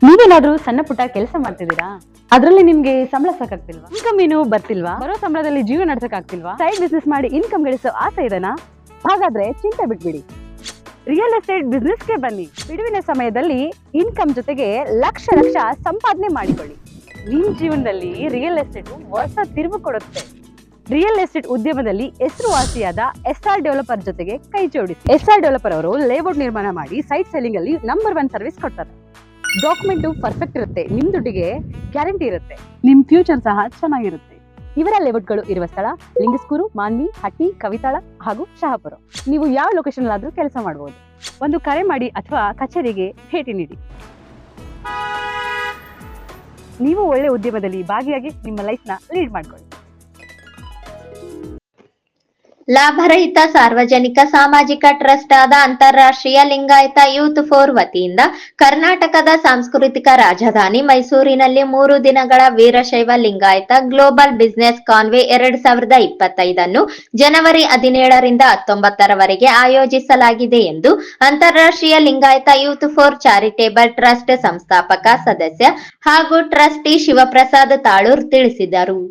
ನೀವೇನಾದ್ರೂ ಸಣ್ಣ ಪುಟ್ಟ ಕೆಲಸ ಮಾಡ್ತಿದ್ದೀರಾ? ಅದ್ರಲ್ಲಿ ನಿಮ್ಗೆ ಸಂಬಳ ಸಾಕಾಗ್ತಿಲ್ವಾ? ಇನ್ಕಮ್ ಏನು ಬರ್ತಿಲ್ವಾ? ಬರೋ ಸಂಬಳದಲ್ಲಿ ಜೀವನ ನಡ್ಸಕ್ ಆಗ್ತಿಲ್ವಾ? ಸೈಡ್ ಬಿಸ್ನೆಸ್ ಮಾಡಿ ಇನ್ಕಮ್ ಗಳಿಸೋ ಆಸೆ ಇದೆನಾ? ಹಾಗಾದ್ರೆ ಚಿಂತೆ ಬಿಟ್ಬಿಡಿ, ರಿಯಲ್ ಎಸ್ಟೇಟ್ ಬಿಸ್ನೆಸ್ಗೆ ಬನ್ನಿ. ಬಿಡುವಿನ ಸಮಯದಲ್ಲಿ ಇನ್ಕಮ್ ಜೊತೆಗೆ ಲಕ್ಷ ಲಕ್ಷ ಸಂಪಾದನೆ ಮಾಡಿಕೊಳ್ಳಿ. ನಿಮ್ ಜೀವನದಲ್ಲಿ ರಿಯಲ್ ಎಸ್ಟೇಟ್ ಹೊಸ ತಿರುವು ಕೊಡುತ್ತೆ. ರಿಯಲ್ ಎಸ್ಟೇಟ್ ಉದ್ಯಮದಲ್ಲಿ ಹೆಸರುವಾಸಿಯಾದ ಎಸ್ಆರ್ ಡೆವಲಪರ್ ಜೊತೆಗೆ ಕೈ ಜೋಡಿಸಿ. ಎಸ್ಆರ್ ಡೆವಲಪರ್ ಅವರು ಲೇಔಟ್ ನಿರ್ಮಾಣ ಮಾಡಿ ಸೈಟ್ ಸೆಲ್ಲಿಂಗ್ ಅಲ್ಲಿ ನಂಬರ್ 1 ಸರ್ವಿಸ್ ಕೊಡ್ತಾರೆ. ಡಾಕ್ಯುಮೆಂಟ್ ಪರ್ಫೆಕ್ಟ್ ಇರುತ್ತೆ, ನಿಮ್ ದುಡ್ಡಿಗೆ ಗ್ಯಾರಂಟಿ ಇರುತ್ತೆ, ನಿಮ್ ಫ್ಯೂಚರ್ ಸಹ ಚೆನ್ನಾಗಿರುತ್ತೆ. ಇವರ ಲೇಔಟ್ಗಳು ಇರುವ ಸ್ಥಳ ಲಿಂಗಸ್ಕೂರು, ಮಾನ್ವಿ, ಹಟ್ಟಿ, ಕವಿತಾಳ ಹಾಗೂ ಶಹಾಪುರ. ನೀವು ಯಾವ ಲೊಕೇಶನ್ ಆದ್ರೂ ಕೆಲಸ ಮಾಡಬಹುದು. ಒಂದು ಕರೆ ಮಾಡಿ ಅಥವಾ ಕಚೇರಿಗೆ ಭೇಟಿ ನೀಡಿ. ನೀವು ಒಳ್ಳೆ ಉದ್ಯಮದಲ್ಲಿ ಭಾಗಿಯಾಗಿ ನಿಮ್ಮ ಲೈಫ್ ನ ಲೀಡ್ ಮಾಡ್ಕೊಳ್ಳಿ. ಲಾಭರಹಿತ ಸಾರ್ವಜನಿಕ ಸಾಮಾಜಿಕ ಟ್ರಸ್ಟ್ ಆದ ಅಂತಾರಾಷ್ಟ್ರೀಯ ಲಿಂಗಾಯತ ಯೂತ್ ಫೋರ್ ವತಿಯಿಂದ ಕರ್ನಾಟಕದ ಸಾಂಸ್ಕೃತಿಕ ರಾಜಧಾನಿ ಮೈಸೂರಿನಲ್ಲಿ 3 ದಿನಗಳ Veerashaiva Lingayat global business convoy 2025 ಜನವರಿ 17ರಿಂದ 19ರವರೆಗೆ ಆಯೋಜಿಸಲಾಗಿದೆ ಎಂದು ಅಂತಾರಾಷ್ಟ್ರೀಯ Lingayat youth four charitable trust ಸಂಸ್ಥಾಪಕ ಸದಸ್ಯ ಹಾಗೂ ಟ್ರಸ್ಟಿ ಶಿವಪ್ರಸಾದ್ ತಾಳೂರ್ ತಿಳಿಸಿದರು.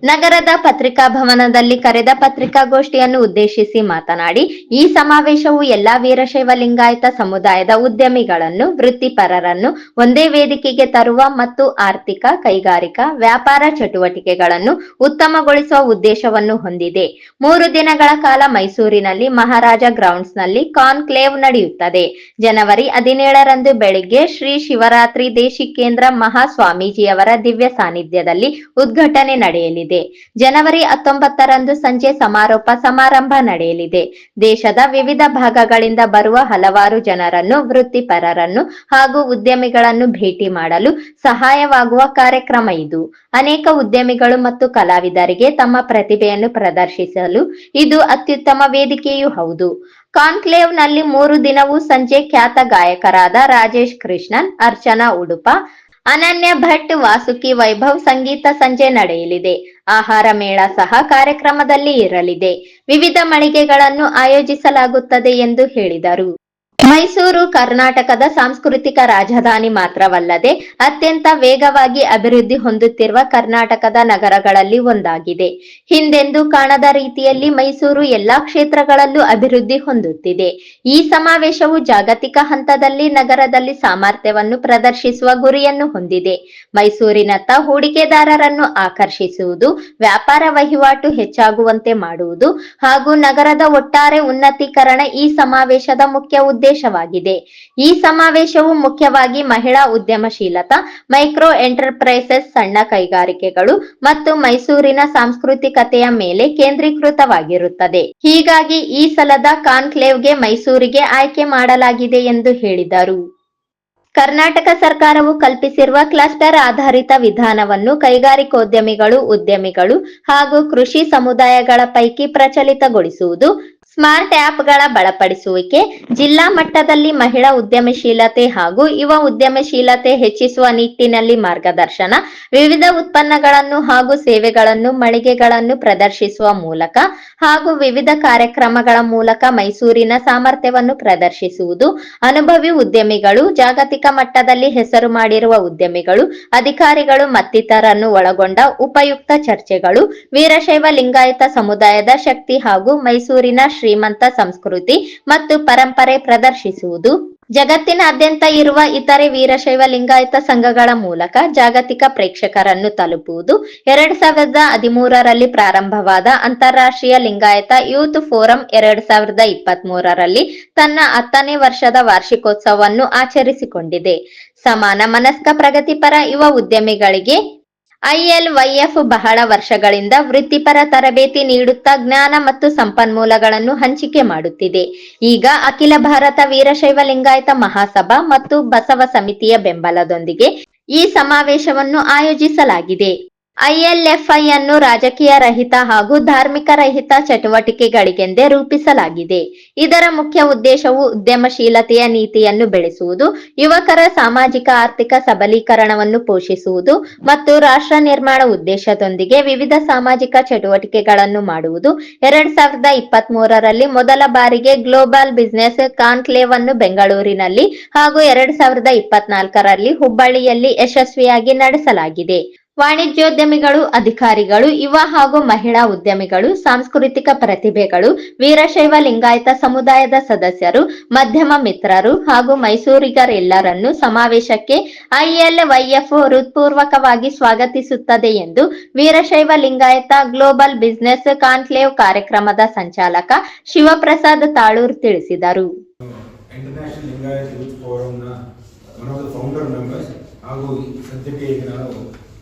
ನಗರದ ಪತ್ರಿಕಾ ಭವನದಲ್ಲಿ ಕರೆದ ಪತ್ರಿಕಾಗೋಷ್ಠಿಯನ್ನು ಉದ್ದೇಶಿಸಿ ಮಾತನಾಡಿ, ಈ ಸಮಾವೇಶವು ಎಲ್ಲಾ ವೀರಶೈವ ಲಿಂಗಾಯತ ಸಮುದಾಯದ ಉದ್ಯಮಿಗಳನ್ನು, ವೃತ್ತಿಪರರನ್ನು ಒಂದೇ ವೇದಿಕೆಗೆ ತರುವ ಮತ್ತು ಆರ್ಥಿಕ, ಕೈಗಾರಿಕಾ, ವ್ಯಾಪಾರ ಚಟುವಟಿಕೆಗಳನ್ನು ಉತ್ತಮಗೊಳಿಸುವ ಉದ್ದೇಶವನ್ನು ಹೊಂದಿದೆ. 3 ದಿನಗಳ ಕಾಲ ಮೈಸೂರಿನಲ್ಲಿ ಮಹಾರಾಜ ಗ್ರೌಂಡ್ಸ್ನಲ್ಲಿ ಕಾನ್ಕ್ಲೇವ್ ನಡೆಯುತ್ತದೆ. ಜನವರಿ 17ರಂದು ಬೆಳಿಗ್ಗೆ ಶ್ರೀ ಶಿವರಾತ್ರಿ ದೇಶಿಕೇಂದ್ರ ಮಹಾಸ್ವಾಮೀಜಿಯವರ ದಿವ್ಯ ಸಾನ್ನಿಧ್ಯದಲ್ಲಿ ಉದ್ಘಾಟನೆ ನಡೆಯಲಿದೆ. ಜನವರಿ 19ರಂದು ಸಂಜೆ ಸಮಾರೋಪ ಸಮಾರಂಭ ನಡೆಯಲಿದೆ. ದೇಶದ ವಿವಿಧ ಭಾಗಗಳಿಂದ ಬರುವ ಹಲವಾರು ಜನರನ್ನು, ವೃತ್ತಿಪರರನ್ನು ಹಾಗೂ ಉದ್ಯಮಿಗಳನ್ನು ಭೇಟಿ ಮಾಡಲು ಸಹಾಯವಾಗುವ ಕಾರ್ಯಕ್ರಮ ಇದು. ಅನೇಕ ಉದ್ಯಮಿಗಳು ಮತ್ತು ಕಲಾವಿದರಿಗೆ ತಮ್ಮ ಪ್ರತಿಭೆಯನ್ನು ಪ್ರದರ್ಶಿಸಲು ಇದು ಅತ್ಯುತ್ತಮ ವೇದಿಕೆಯೂ ಹೌದು. ಕಾನ್ಕ್ಲೇವ್ನಲ್ಲಿ 3 ದಿನವೂ ಸಂಜೆ ಖ್ಯಾತ ಗಾಯಕರಾದ ರಾಜೇಶ್ ಕೃಷ್ಣನ್, ಅರ್ಚನಾ ಉಡುಪ, ಅನನ್ಯ ಭಟ್, ವಾಸುಕಿ ವೈಭವ್ ಸಂಗೀತ ಸಂಜೆ ನಡೆಯಲಿದೆ. ಆಹಾರ ಮೇಳ ಸಹ ಕಾರ್ಯಕ್ರಮದಲ್ಲಿ ಇರಲಿದೆ. ವಿವಿಧ ಮಳಿಗೆಗಳನ್ನು ಆಯೋಜಿಸಲಾಗುತ್ತದೆ ಎಂದು ಹೇಳಿದರು. ಮೈಸೂರು ಕರ್ನಾಟಕದ ಸಾಂಸ್ಕೃತಿಕ ರಾಜಧಾನಿ ಮಾತ್ರವಲ್ಲದೆ ಅತ್ಯಂತ ವೇಗವಾಗಿ ಅಭಿವೃದ್ಧಿ ಹೊಂದುತ್ತಿರುವ ಕರ್ನಾಟಕದ ನಗರಗಳಲ್ಲಿ ಒಂದಾಗಿದೆ. ಹಿಂದೆಂದೂ ಕಾಣದ ರೀತಿಯಲ್ಲಿ ಮೈಸೂರು ಎಲ್ಲಾ ಕ್ಷೇತ್ರಗಳಲ್ಲೂ ಅಭಿವೃದ್ಧಿ ಹೊಂದುತ್ತಿದೆ. ಈ ಸಮಾವೇಶವು ಜಾಗತಿಕ ಹಂತದಲ್ಲಿ ನಗರದಲ್ಲಿ ಸಾಮರ್ಥ್ಯವನ್ನು ಪ್ರದರ್ಶಿಸುವ ಗುರಿಯನ್ನು ಹೊಂದಿದೆ. ಮೈಸೂರಿನತ್ತ ಹೂಡಿಕೆದಾರರನ್ನು ಆಕರ್ಷಿಸುವುದು, ವ್ಯಾಪಾರ ವಹಿವಾಟು ಹೆಚ್ಚಾಗುವಂತೆ ಮಾಡುವುದು ಹಾಗೂ ನಗರದ ಒಟ್ಟಾರೆ ಉನ್ನತೀಕರಣ ಈ ಸಮಾವೇಶದ ಮುಖ್ಯ ಉದ್ದೇಶವಾಗಿದೆ. ಈ ಸಮಾವೇಶವು ಮುಖ್ಯವಾಗಿ ಮಹಿಳಾ ಉದ್ಯಮಶೀಲತಾ, ಮೈಕ್ರೋ ಎಂಟರ್ಪ್ರೈಸಸ್, ಸಣ್ಣ ಕೈಗಾರಿಕೆಗಳು ಮತ್ತು ಮೈಸೂರಿನ ಸಾಂಸ್ಕೃತಿಕತೆಯ ಮೇಲೆ ಕೇಂದ್ರೀಕೃತವಾಗಿರುತ್ತದೆ. ಹೀಗಾಗಿ ಈ ಸಲದ ಕಾನ್ಕ್ಲೇವ್ಗೆ ಮೈಸೂರಿಗೆ ಆಯ್ಕೆ ಮಾಡಲಾಗಿದೆ ಎಂದು ಹೇಳಿದರು. ಕರ್ನಾಟಕ ಸರ್ಕಾರವು ಕಲ್ಪಿಸಿರುವ ಕ್ಲಸ್ಟರ್ ಆಧಾರಿತ ವಿಧಾನವನ್ನು ಕೈಗಾರಿಕೋದ್ಯಮಿಗಳು, ಉದ್ಯಮಿಗಳು ಹಾಗೂ ಕೃಷಿ ಸಮುದಾಯಗಳ ಪೈಕಿ ಪ್ರಚಲಿತಗೊಳಿಸುವುದು, ಸ್ಮಾರ್ಟ್ ಆ್ಯಪ್ಗಳ ಬಲಪಡಿಸುವಿಕೆ, ಜಿಲ್ಲಾ ಮಟ್ಟದಲ್ಲಿ ಮಹಿಳಾ ಉದ್ಯಮಶೀಲತೆ ಹಾಗೂ ಯುವ ಉದ್ಯಮಶೀಲತೆ ಹೆಚ್ಚಿಸುವ ನಿಟ್ಟಿನಲ್ಲಿ ಮಾರ್ಗದರ್ಶನ, ವಿವಿಧ ಉತ್ಪನ್ನಗಳನ್ನು ಹಾಗೂ ಸೇವೆಗಳನ್ನು, ಮಳಿಗೆಗಳನ್ನು ಪ್ರದರ್ಶಿಸುವ ಮೂಲಕ ಹಾಗೂ ವಿವಿಧ ಕಾರ್ಯಕ್ರಮಗಳ ಮೂಲಕ ಮೈಸೂರಿನ ಸಾಮರ್ಥ್ಯವನ್ನು ಪ್ರದರ್ಶಿಸುವುದು, ಅನುಭವಿ ಉದ್ಯಮಿಗಳು, ಜಾಗತಿಕ ಮಟ್ಟದಲ್ಲಿ ಹೆಸರು ಮಾಡಿರುವ ಉದ್ಯಮಿಗಳು, ಅಧಿಕಾರಿಗಳು ಮತ್ತಿತರರನ್ನು ಒಳಗೊಂಡ ಉಪಯುಕ್ತ ಚರ್ಚೆಗಳು, ವೀರಶೈವ ಲಿಂಗಾಯತ ಸಮುದಾಯದ ಶಕ್ತಿ ಹಾಗೂ ಮೈಸೂರಿನ ಶ್ರೀಮಂತ ಸಂಸ್ಕೃತಿ ಮತ್ತು ಪರಂಪರೆ ಪ್ರದರ್ಶಿಸುವುದು, ಜಗತ್ತಿನಾದ್ಯಂತ ಇರುವ ಇತರೆ ವೀರಶೈವ ಲಿಂಗಾಯತ ಸಂಘಗಳ ಮೂಲಕ ಜಾಗತಿಕ ಪ್ರೇಕ್ಷಕರನ್ನು ತಲುಪುವುದು. 2013ರಲ್ಲಿ ಪ್ರಾರಂಭವಾದ ಅಂತಾರಾಷ್ಟ್ರೀಯ ಲಿಂಗಾಯತ ಯೂತ್ ಫೋರಂ 2023ರಲ್ಲಿ ತನ್ನ 10ನೇ ವರ್ಷದ ವಾರ್ಷಿಕೋತ್ಸವವನ್ನು ಆಚರಿಸಿಕೊಂಡಿದೆ. ಸಮಾನ ಮನಸ್ಕ ಪ್ರಗತಿಪರ ಯುವ ಉದ್ಯಮಿಗಳಿಗೆ ILYF ಬಹಳ ವರ್ಷಗಳಿಂದ ವೃತ್ತಿಪರ ತರಬೇತಿ ನೀಡುತ್ತಾ ಜ್ಞಾನ ಮತ್ತು ಸಂಪನ್ಮೂಲಗಳನ್ನು ಹಂಚಿಕೆ ಮಾಡುತ್ತಿದೆ. ಈಗ ಅಖಿಲ ಭಾರತ ವೀರಶೈವ ಲಿಂಗಾಯತ ಮಹಾಸಭಾ ಮತ್ತು ಬಸವ ಸಮಿತಿಯ ಬೆಂಬಲದೊಂದಿಗೆ ಈ ಸಮಾವೇಶವನ್ನು ಆಯೋಜಿಸಲಾಗಿದೆ. ಐಎಲ್ಎಫ್ಐ ಅನ್ನು ರಾಜಕೀಯ ರಹಿತ ಹಾಗೂ ಧಾರ್ಮಿಕ ರಹಿತ ಚಟುವಟಿಕೆಗಳಿಗೆಂದೇ ರೂಪಿಸಲಾಗಿದೆ. ಇದರ ಮುಖ್ಯ ಉದ್ದೇಶವು ಉದ್ಯಮಶೀಲತೆಯ ನೀತಿಯನ್ನು ಬೆಳೆಸುವುದು, ಯುವಕರ ಸಾಮಾಜಿಕ ಆರ್ಥಿಕ ಸಬಲೀಕರಣವನ್ನು ಪೋಷಿಸುವುದು ಮತ್ತು ರಾಷ್ಟ್ರ ನಿರ್ಮಾಣ ಉದ್ದೇಶದೊಂದಿಗೆ ವಿವಿಧ ಸಾಮಾಜಿಕ ಚಟುವಟಿಕೆಗಳನ್ನು ಮಾಡುವುದು. 2023ರಲ್ಲಿ ಮೊದಲ ಬಾರಿಗೆ ಗ್ಲೋಬಲ್ ಬಿಸಿನೆಸ್ ಕಾನ್ಕ್ಲೇವ್ ಅನ್ನು ಬೆಂಗಳೂರಿನಲ್ಲಿ ಹಾಗೂ 2024ರಲ್ಲಿ ಹುಬ್ಬಳ್ಳಿಯಲ್ಲಿ ಯಶಸ್ವಿಯಾಗಿ ನಡೆಸಲಾಗಿದೆ. ವಾಣಿಜ್ಯೋದ್ಯಮಿಗಳು, ಅಧಿಕಾರಿಗಳು, ಯುವ ಹಾಗೂ ಮಹಿಳಾ ಉದ್ಯಮಿಗಳು, ಸಾಂಸ್ಕೃತಿಕ ಪ್ರತಿಭೆಗಳು, ವೀರಶೈವ ಲಿಂಗಾಯತ ಸಮುದಾಯದ ಸದಸ್ಯರು, ಮಧ್ಯಮ ಮಿತ್ರರು ಹಾಗೂ ಮೈಸೂರಿಗರೆಲ್ಲರನ್ನು ಸಮಾವೇಶಕ್ಕೆ ಐಎಲ್ವೈಎಫ್ ಹೃತ್ಪೂರ್ವಕವಾಗಿ ಸ್ವಾಗತಿಸುತ್ತದೆ ಎಂದು Veerashaiva Lingayat global business conclave ಕಾರ್ಯಕ್ರಮದ ಸಂಚಾಲಕ ಶಿವಪ್ರಸಾದ್ ತಾಳೂರ್ ತಿಳಿಸಿದರು. ಇಂಟರ್ನ್ಯಾಷನಲ್ ಲಿಂಗಾಯತ್ ಯೂತ್ ಫೋರಂನ one of the founder members ಹಾಗೂ ಸದ್ಯಕ್ಕೆ ಈಗ ನಾನು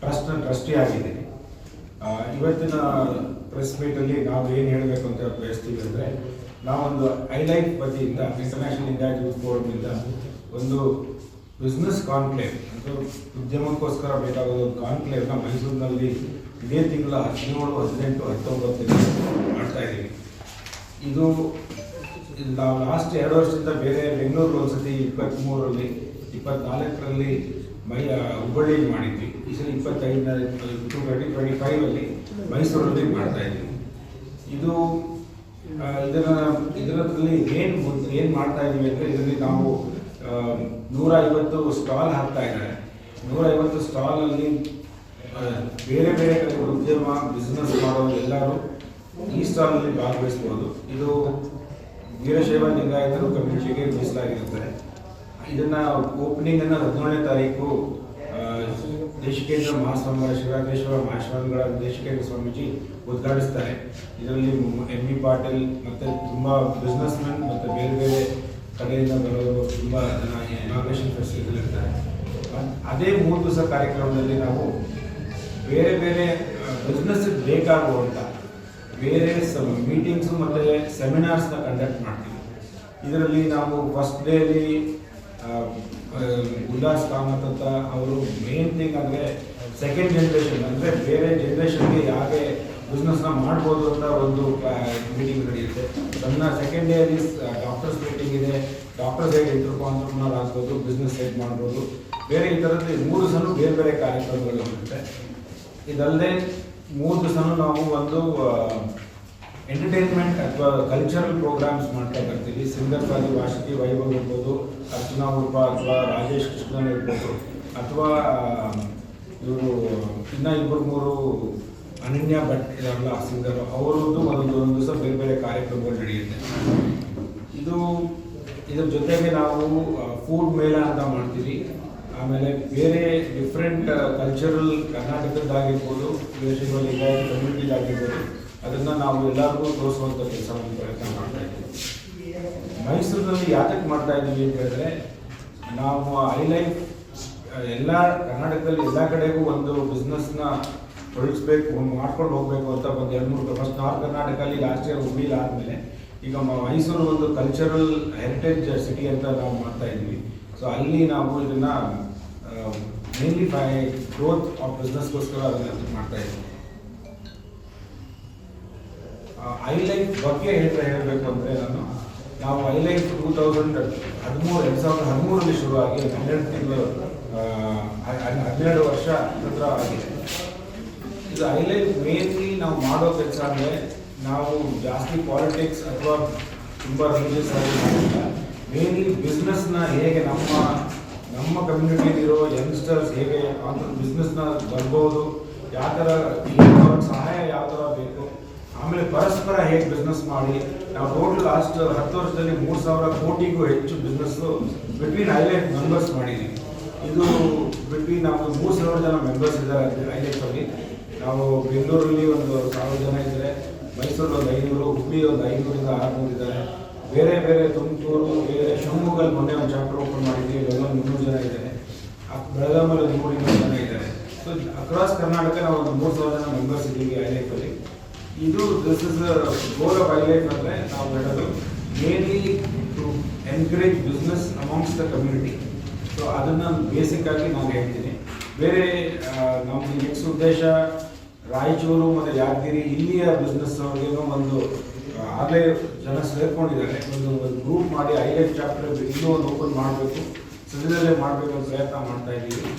ಟ್ರಸ್ಟಿ ಆಗಿದ್ದೀನಿ. ಇವತ್ತಿನ ಪ್ರೆಸ್ ಮೀಟಲ್ಲಿ ನಾವು ಏನು ಹೇಳಬೇಕು ಅಂತ ಬಯಸ್ತೀವಿ ಅಂದರೆ, ನಾವೊಂದು ಐಲೈಫ್ ವತಿಯಿಂದ ಇಂಟರ್ನ್ಯಾಷನಲ್ ಲಿಂಗಾಯತ್ ಯೂತ್ ಫೋರಂನಿಂದ ಒಂದು ಬಿಸ್ನೆಸ್ ಕಾನ್ಕ್ಲೇವ್ ಅಂದರೆ ಉದ್ಯಮಕ್ಕೋಸ್ಕರ ಬೇಕಾಗೋದು ಒಂದು ಕಾನ್ಕ್ಲೇವ್ನ ಮೈಸೂರಿನಲ್ಲಿ ಇದೇ ತಿಂಗಳ 17, 18, 19 ಮಾಡ್ತಾ ಇದ್ದೀವಿ. ಇದು ನಾವು ಲಾಸ್ಟ್ 2 ವರ್ಷದಿಂದ ಬೇರೆ ಬೆಂಗಳೂರು ಒಂದ್ಸತಿ 23ರಲ್ಲಿ 24ರಲ್ಲಿ ಹುಬ್ಬಳ್ಳಿಯಲ್ಲಿ ಮಾಡಿದ್ವಿ. ಈ ಸಲ 2025ರಲ್ಲಿ ಮೈಸೂರಲ್ಲಿ ಮಾಡ್ತಾ ಇದ್ವಿ. ಇದರಲ್ಲಿ ಏನು ಮಾಡ್ತಾ ಇದೀವಿ ಅಂದರೆ, ಇದರಲ್ಲಿ ನಾವು 150 ಸ್ಟಾಲ್ ಹಾಕ್ತಾ ಇದ್ದಾರೆ. 150 ಸ್ಟಾಲಲ್ಲಿ ಬೇರೆ ಬೇರೆ ಕಡೆ ಉದ್ಯಮ ಬಿಸ್ನೆಸ್ ಮಾಡೋರು ಎಲ್ಲರೂ ಈ ಸ್ಟಾಲಲ್ಲಿ ಭಾಗವಹಿಸ್ಬೋದು. ಇದು ವೀರಶೈವ ಲಿಂಗಾಯತರು ಕಮ್ಯುನಿಟಿಗೆ ಮೀಸಲಾಗಿರುತ್ತದೆ. ಇದನ್ನ ಓಪನಿಂಗ್ ಅನ್ನು 17ನೇ ತಾರೀಕು ದೇಶಿಕೇಂದ್ರ ಮಹಾಸ್ವಾಮಿಗಳ ಶಿವರಾತ್ರೇಶ್ವರ ಮಹಾಸ್ವಾಮಿಗಳ ದೇಶಿಕೇಂದ್ರ ಸ್ವಾಮೀಜಿ ಉದ್ಘಾಟಿಸ್ತಾರೆ. ಇದರಲ್ಲಿ MB ಪಾಟೀಲ್ ಮತ್ತು ತುಂಬ ಬಿಸ್ನೆಸ್ ಮೆನ್ ಮತ್ತು ಬೇರೆ ಬೇರೆ ಕಡೆಯಿಂದ ಬರೋರು ತುಂಬ ಜನ ಇನಾಗ್ರೇಷನ್ ಫೆಸ್ಟಿವಲ್ ಇರ್ತಾರೆ. ಅದೇ 3 ದಿವಸ ಕಾರ್ಯಕ್ರಮದಲ್ಲಿ ನಾವು ಬೇರೆ ಬೇರೆ ಬಿಸ್ನೆಸ್ಗೆ ಬೇಕಾಗುವಂಥ ಬೇರೆ ಮೀಟಿಂಗ್ಸು ಮತ್ತು ಸೆಮಿನಾರ್ಸ್ನ ಕಂಡಕ್ಟ್ ಮಾಡ್ತೀವಿ. ಇದರಲ್ಲಿ ನಾವು ಫಸ್ಟ್ ಡೇಲಿ ಉಲ್ಲಾಸ್ ಕಾಮತ್ ಅಂತ ಅವರು ಮೇನ್ ಥಿಂಗ್ ಅಂದರೆ ಸೆಕೆಂಡ್ ಜನ್ರೇಷನ್ ಅಂದರೆ ಬೇರೆ ಜನ್ರೇಷನ್ಗೆ ಯಾಕೆ ಬಿಸ್ನೆಸ್ನ ಮಾಡ್ಬೋದು ಅಂತ ಒಂದು ಮೀಟಿಂಗ್ ನಡೆಯುತ್ತೆ. ಸೆಕೆಂಡ್ ಡೇಲಿ ಡಾಕ್ಟರ್ಸ್ ಮೀಟಿಂಗ್ ಇದೆ. ಡಾಕ್ಟರ್ಸ್ ಹೇಗೆ ಆಂಟ್ರಪ್ರನರ್ ಆಗ್ಬೋದು, ಬಿಸ್ನೆಸ್ ಹೇಗೆ ಮಾಡ್ಬೋದು, ಬೇರೆ ಈ ಥರದ್ದು 3 ದಿವಸನೂ ಬೇರೆ ಬೇರೆ ಕಾರ್ಯಕ್ರಮಗಳು ಇರುತ್ತೆ. ಇದಲ್ಲದೆ 3 ದಿವಸನೂ ನಾವು ಒಂದು ಎಂಟರ್ಟೈನ್ಮೆಂಟ್ ಅಥವಾ ಕಲ್ಚರಲ್ ಪ್ರೋಗ್ರಾಮ್ಸ್ ಮಾಡ್ತಾ ಬರ್ತೀವಿ. ಸಿಂಗರ್ಸ್ ಆಗಿ ವಾಶಿಕಿ ವೈಭವ್ ಇರ್ಬೋದು, ಅರ್ಚನಾ ಉಡುಪ ಅಥವಾ ರಾಜೇಶ್ ಕೃಷ್ಣನ್ ಇರ್ಬೋದು, ಅಥವಾ ಇವರು ಇನ್ನೂ 2-3 ಅನನ್ಯ ಭಟ್ ಇದಾರಲ್ಲ ಸಿಂಗರ್, ಅವರದ್ದು ಒಂದು ದಿವಸ ಬೇರೆ ಬೇರೆ ಕಾರ್ಯಕ್ರಮಗಳು ನಡೆಯುತ್ತೆ. ಇದ್ರ ಜೊತೆಗೆ ನಾವು ಫುಡ್ ಮೇಳ ಅಂತ ಮಾಡ್ತೀವಿ. ಆಮೇಲೆ ಬೇರೆ ಡಿಫ್ರೆಂಟ್ ಕಲ್ಚರಲ್ ಕರ್ನಾಟಕದ್ದಾಗಿರ್ಬೋದು, ವೀರಶೈವ ಲಿಂಗಾಯತ ಕಮ್ಯುನಿಟಿದಾಗಿರ್ಬೋದು, ಅದನ್ನು ನಾವು ಎಲ್ಲರಿಗೂ ತೋರಿಸುವಂಥ ಕೆಲಸವನ್ನು ಪ್ರಯತ್ನ ಮಾಡ್ತಾ ಇದ್ದೀವಿ. ಮೈಸೂರಿನಲ್ಲಿ ಯಾತಕ್ಕೆ ಮಾಡ್ತಾ ಇದ್ದೀವಿ ಅಂತ ಹೇಳಿದ್ರೆ, ನಾವು ಐಲೈಫ್ ಎಲ್ಲ ಕರ್ನಾಟಕದಲ್ಲಿ ಎಲ್ಲ ಕಡೆಗೂ ಒಂದು ಬಿಸ್ನೆಸ್ನ ಹೊರಡಿಸ್ಬೇಕು, ಮಾಡ್ಕೊಂಡು ಹೋಗಬೇಕು ಅಂತ ಒಂದು 2-3 ಫಸ್ಟ್ ನಾರ್ತ್ ಕರ್ನಾಟಕದಲ್ಲಿ ಲಾಸ್ಟ್ ಇಯರ್ ಹುಬ್ಳಿಲಿ ಆದಮೇಲೆ ಈಗ ಮೈಸೂರು ಒಂದು ಕಲ್ಚರಲ್ ಹೆರಿಟೇಜ್ ಸಿಟಿ ಅಂತ ನಾವು ಮಾಡ್ತಾ ಇದ್ದೀವಿ. ಸೊ ಅಲ್ಲಿ ನಾವು ಇದನ್ನು ಮೇನ್ಲಿ ಗ್ರೋತ್ ಆಫ್ ಬಿಸ್ನೆಸ್ಗೋಸ್ಕರ ಅದನ್ನು ಮಾಡ್ತಾ ಇದ್ದೀವಿ. ಐಲೈಫ್ ಬಗ್ಗೆ ಹೇಳಬೇಕು ಅಂದರೆ, ನಾವು ಐಲೈಫ್ 2013ರಲ್ಲಿ ಶುರುವಾಗಿ 12 ವರ್ಷ ಹತ್ರ ಆಗಿದೆ. ಇದು ಐಲೈಫ್ ಮೇನ್ಲಿ ನಾವು ಮಾಡೋ ಕೆಲಸ ಅಂದರೆ, ನಾವು ಜಾಸ್ತಿ ಪಾಲಿಟಿಕ್ಸ್ ಅಥವಾ ತುಂಬ ರಿಲಿಜಿಯಸ್ ಆಗಿ ಮಾಡಿಲ್ಲ. ಮೇನ್ಲಿ ಬಿಸ್ನೆಸ್ನ ಹೇಗೆ ನಮ್ಮ ಕಮ್ಯುನಿಟಿಲಿರೋ ಯಂಗ್ಸ್ಟರ್ಸ್ ಹೇಗೆ ಬಿಸ್ನೆಸ್ನ ಬರ್ಬೋದು, ಯಾವ ಥರ ಸಹಾಯ ಯಾವ ಥರ ಬೇಕು, ಆಮೇಲೆ ಪರಸ್ಪರ ಹೇಗೆ ಬಿಸ್ನೆಸ್ ಮಾಡಿ ನಾವು ಟೋಟಲ್ ಲಾಸ್ಟ್ 10 ವರ್ಷದಲ್ಲಿ 3,000 ಕೋಟಿಗೂ ಹೆಚ್ಚು ಬಿಸ್ನೆಸ್ಸು ಬಿಟ್ವೀನ್ ಐಲೈಫ್ ಮೆಂಬರ್ಸ್ ಮಾಡಿದ್ದೀವಿ. ಇದು ಬಿಟ್ವೀನ್ ನಾವು 3,000 ಜನ ಮೆಂಬರ್ಸ್ ಇದ್ದಾರೆ ಐಲೈಫಲ್ಲಿ. ನಾವು ಬೆಂಗಳೂರಲ್ಲಿ ಒಂದು 1,000 ಜನ ಇದ್ದಾರೆ, ಮೈಸೂರು ಒಂದು 500, ಹುಬ್ಬಳ್ಳಿ ಒಂದು 500-600 ಇದ್ದಾರೆ. ಬೇರೆ ಬೇರೆ ತುಮಕೂರು, ಬೇರೆ ಶಿವಮೊಗ್ಗಲ್ಲಿ ಮೊನ್ನೆ ಒಂದು ಚಾಪ್ಟರ್ ಓಪನ್ ಮಾಡಿದ್ದೀವಿ, ಅಲ್ಲೊಂದು 300 ಜನ ಇದ್ದಾರೆ. ಬೆಳಗಾಮಲ್ಲಿ 100-200 ಜನ ಇದ್ದಾರೆ. ಸೊ ಅಕ್ರಾಸ್ ಕರ್ನಾಟಕ ನಾವು ಒಂದು 3,000 ಜನ ಮೆಂಬರ್ಸ್ ಇದ್ದೀವಿ ಐಲೈಫಲ್ಲಿ. This is goal of iLife ಅಂದರೆ ನಾವು ಹೇಳೋದು mainly to encourage business amongst the community. So ಅದನ್ನು ಬೇಸಿಕ್ ಆಗಿ ನಾನು ಹೇಳ್ತೀನಿ. ಬೇರೆ ನಮ್ದು ನೆಕ್ಸ್ಟ್ ಉದ್ದೇಶ ರಾಯಚೂರು ಮತ್ತು ಯಾದಗಿರಿ ಇಲ್ಲಿಯ ಬಿಸ್ನೆಸ್ ಅವ್ರಿಗೇನೋ ಒಂದು ಆಗಲೇ ಜನ ಸೇರ್ಕೊಂಡಿದ್ದಾರೆ, ಒಂದು ಗ್ರೂಪ್ ಮಾಡಿ ಐಲೈಟ್ ಚಾಪ್ಟರ್ ಇನ್ನೂ ಒಂದು ಓಪನ್ ಮಾಡಬೇಕು, ಸದ್ಯದಲ್ಲೇ ಮಾಡಬೇಕು ಅಂತ ಪ್ರಯತ್ನ ಮಾಡ್ತಾ ಇದ್ದೀವಿ.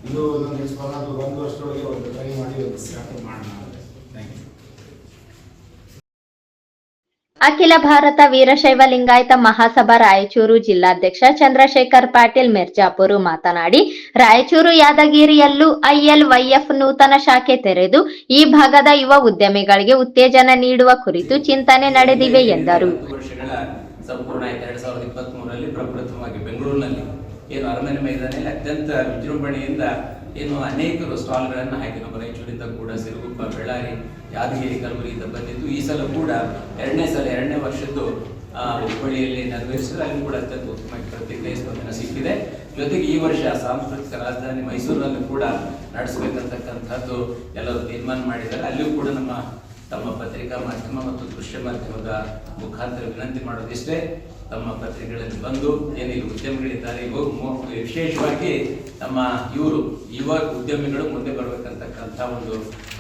ಇದು ನೆಕ್ಸ್ಟ್ ಒಂದು ವರ್ಷದೊಳಗೆ ಒಂದು ಟ್ರೈ ಮಾಡಿ ಒಂದು ಚಾಪ್ಟರ್ ಮಾಡೋಣ. Thank you. ಅಖಿಲ ಭಾರತ ವೀರಶೈವ ಲಿಂಗಾಯತ ಮಹಾಸಭಾ ರಾಯಚೂರು ಜಿಲ್ಲಾಧ್ಯಕ್ಷ ಚಂದ್ರಶೇಖರ್ ಪಾಟೀಲ್ ಮಿರ್ಜಾಪುರ್ ಮಾತನಾಡಿ, ರಾಯಚೂರು ಯಾದಗಿರಿಯಲ್ಲೂ ILYF ನೂತನ ಶಾಖೆ ತೆರೆದು ಈ ಭಾಗದ ಯುವ ಉದ್ಯಮಿಗಳಿಗೆ ಉತ್ತೇಜನ ನೀಡುವ ಕುರಿತು ಚಿಂತನೆ ನಡೆದಿವೆ ಎಂದರು. ಸಂಪೂರ್ಣ 2023ರಲ್ಲಿ ಪ್ರಪ್ರಥಮವಾಗಿ ಬೆಂಗಳೂರಿನಲ್ಲಿ ಏನು ಅರಮನೆ ಮೈದಾನದಲ್ಲಿ ಅತ್ಯಂತ ವಿಜೃಂಭಣೆಯಿಂದ ಏನು ಅನೇಕರು ಸ್ಟಾಲ್ಗಳನ್ನು ಹಾಕಿ ನಮ್ಮ ರಾಯಚೂರಿಂದ ಕೂಡ ಸಿರುಗುಪ್ಪ, ಬೆಳ್ಳಾರಿ, ಯಾದಗಿರಿ, ಕಲಬುರಗಿಯಿಂದ ಬಂದಿದ್ದು ಈ ಸಲ ಕೂಡ ಎರಡನೇ ವರ್ಷದ್ದು ಹುಬ್ಬಳ್ಳಿಯಲ್ಲಿ ನೆರವೇರಿಸಿದ್ರೆ ಅಲ್ಲಿ ಕೂಡ ಅತ್ಯಂತ ಉತ್ತಮ ಪ್ರತಿಕ್ರಿಯೆ ಸ್ಪಂದನೆ ಸಿಕ್ಕಿದೆ. ಜೊತೆಗೆ ಈ ವರ್ಷ ಸಾಂಸ್ಕೃತಿಕ ರಾಜಧಾನಿ ಮೈಸೂರಿನಲ್ಲಿ ಕೂಡ ನಡೆಸಬೇಕಂತಕ್ಕಂಥದ್ದು ಎಲ್ಲರೂ ತೀರ್ಮಾನ ಮಾಡಿದ್ದಾರೆ. ಅಲ್ಲಿಯೂ ಕೂಡ ತಮ್ಮ ಪತ್ರಿಕಾ ಮಾಧ್ಯಮ ಮತ್ತು ದೃಶ್ಯ ಮಾಧ್ಯಮದ ಮುಖಾಂತರ ವಿನಂತಿ ಮಾಡೋದಿಷ್ಟೇ, ತಮ್ಮ ಪತ್ರಿಕೆಗಳಲ್ಲಿ ಬಂದು ಏನಿಲ್ಲ ಉದ್ಯಮಿಗಳಿದ್ದಾರೆ, ವಿಶೇಷವಾಗಿ ನಮ್ಮ ಯುವ ಉದ್ಯಮಿಗಳು ಮುಂದೆ ಬರಬೇಕಂತಕ್ಕಂಥ ಒಂದು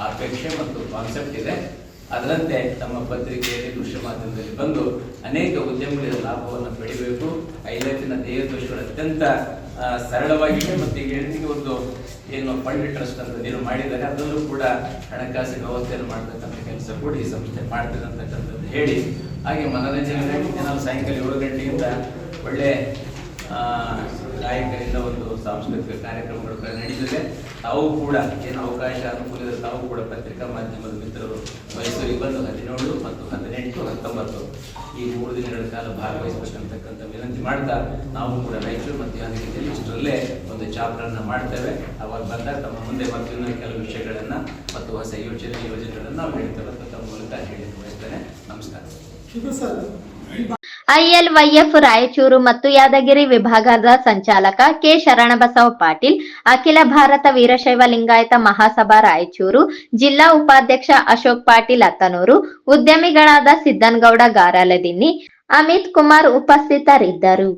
ಅಪೇಕ್ಷೆ ಮತ್ತು ಕಾನ್ಸೆಪ್ಟ್ ಇದೆ. ಅದರಂತೆ ತಮ್ಮ ಪತ್ರಿಕೆಯಲ್ಲಿ ದೃಶ್ಯ ಮಾಧ್ಯಮದಲ್ಲಿ ಬಂದು ಅನೇಕ ಉದ್ಯಮಿಗಳ ಲಾಭವನ್ನು ಪಡಿಬೇಕು. ಐಲೈಫಿನ ಧ್ಯೇಯೋದ್ದೇಶಗಳು ಅತ್ಯಂತ ಸರಳವಾಗಿದೆ ಮತ್ತು ಈಗ ಹೇಳಿಕೆ ಒಂದು ಏನು ಫಂಡ್ ಟ್ರಸ್ಟ್ ಅಂತ ಏನು ಮಾಡಿದ್ದಾರೆ, ಅದರಲ್ಲೂ ಕೂಡ ಹಣಕಾಸಿನ ವ್ಯವಸ್ಥೆಯನ್ನು ಮಾಡತಕ್ಕಂಥ ಕೆಲಸ ಕೂಡ ಈ ಸಂಸ್ಥೆ ಮಾಡ್ತದೆ ಅಂತಕ್ಕಂಥದ್ದು ಹೇಳಿ, ಹಾಗೆ ಮನೋರಂಜನೆ ನಾವು ಸಾಯಂಕಾಲ 7 ಗಂಟೆಯಿಂದ ಒಳ್ಳೆ ಗಾಯಕರಿಂದ ಒಂದು ಸಾಂಸ್ಕೃತಿಕ ಕಾರ್ಯಕ್ರಮಗಳು ನಡೀತಿದೆ. ತಾವು ಕೂಡ ಏನು ಅವಕಾಶ ಅನುಕೂಲ ತಾವು ಕೂಡ ಪತ್ರಿಕಾ ಮಾಧ್ಯಮದ ಮಿತ್ರರು ಮೈಸೂರಿಗೆ ಬಂದು 17 ಮತ್ತು 18, 19 ಈ 3 ದಿನಗಳ ಕಾಲ ಭಾಗವಹಿಸಬೇಕಂತಕ್ಕಂಥ ವಿನಂತಿ ಮಾಡ್ತಾ, ನಾವು ಕೂಡ ರಾಯಚೂರು ಮತ್ತು ಯಾದಗಿರಿಯಲ್ಲಿ ಇಷ್ಟರಲ್ಲೇ ಒಂದು ಚಾಪ್ಟರ್ನ ಮಾಡ್ತೇವೆ. ಅವಾಗ ಬಂದಾಗ ತಮ್ಮ ಮುಂದೆ ಮತ್ತಿನ್ನ ಕೆಲವು ವಿಷಯಗಳನ್ನ ಮತ್ತು ಹೊಸ ಯೋಜನೆಗಳನ್ನು ನಾವು ಹೇಳ್ತೇವೆ ಅಂತ ತಮ್ಮ ಮೂಲಕ ಹೇಳಿ ಬಯಸ್ತೇನೆ. ನಮಸ್ಕಾರ. ILYF ರಾಯಚೂರು ಮತ್ತು ಯಾದಗಿರಿ ವಿಭಾಗದ ಸಂಚಾಲಕ ಕೆ ಶರಣಬಸವ ಪಾಟೀಲ್, ಅಖಿಲ ಭಾರತ ವೀರಶೈವ ಲಿಂಗಾಯತ ಮಹಾಸಭಾ ರಾಯಚೂರು ಜಿಲ್ಲಾ ಉಪಾಧ್ಯಕ್ಷ ಅಶೋಕ್ ಪಾಟೀಲ್ ಅತ್ತನೂರು, ಉದ್ಯಮಿಗಳಾದ ಸಿದ್ದನಗೌಡ ಗಾರಲದಿನ್ನಿ, ಅಮಿತ್ ಕುಮಾರ್ ಉಪಸ್ಥಿತರಿದ್ದರು.